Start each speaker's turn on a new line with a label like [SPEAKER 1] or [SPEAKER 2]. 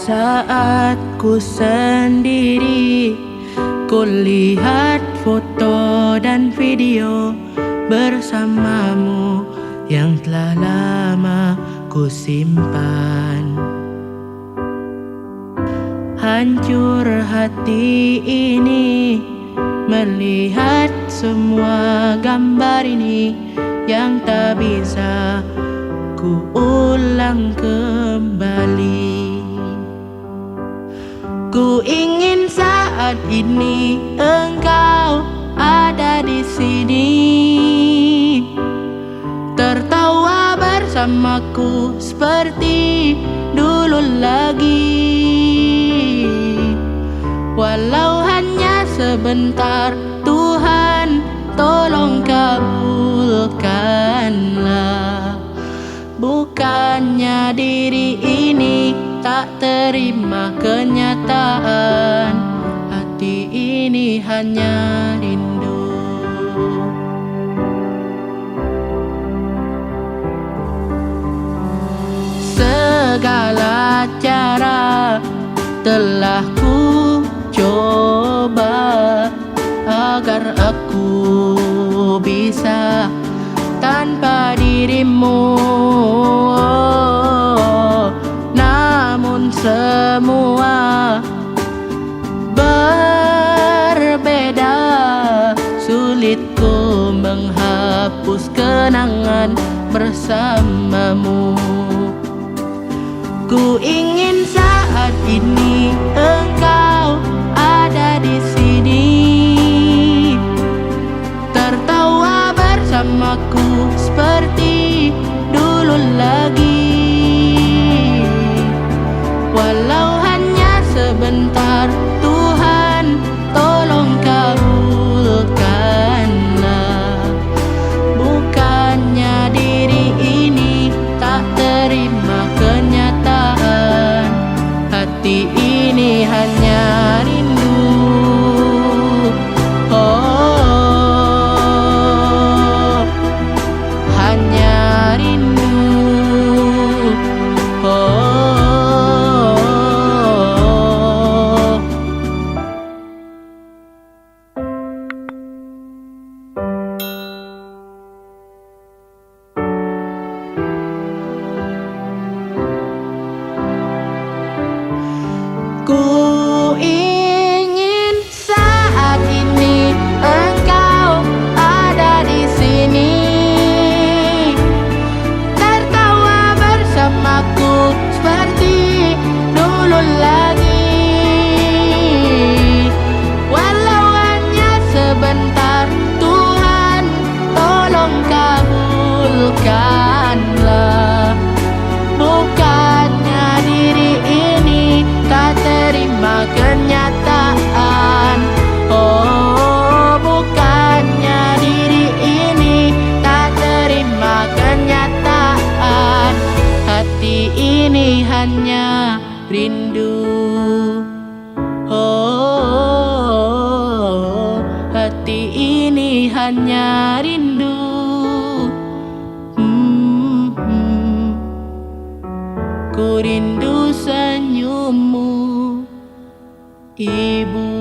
[SPEAKER 1] Saat ku sendiri, ku lihat foto dan video bersamamu yang telah lama ku simpan. Hancur hati ini melihat semua gambar ini yang tak bisa ku ulang kembali. Ku ingin saat ini engkau ada di sini, tertawa bersamaku seperti dulu lagi. Walau hanya sebentar, Tuhan tolong kabulkanlah. Bukannya diri ini tak terima kenyataan, hati ini hanya rindu. Segala cara telah ku coba agar aku bisa tanpa dirimu, namun semua berbeda. Sulit ku menghapus kenangan bersamamu. Ku ingin saat ini engkau ada di sini, tertawa bersamaku seperti dulu lagi. Walau hanya sebentar, Tuhan tolong kabulkanlah. Bukannya diri ini tak terima kenyataan, hati ini hanya rindu. Oh, hanya rindu. Oh, ku ingin saat ini engkau ada di sini, tertawa bersamaku seperti dulu lagi. Walau hanya sebentar, Tuhan tolong kabulkanlah. Bukannya diri ini tak terima kenyataan. Oh, bukannya diri ini tak terima kenyataan, hati ini hanya rindu. Oh, hati ini hanya rindu. Ku rindu senyummu, Ibu.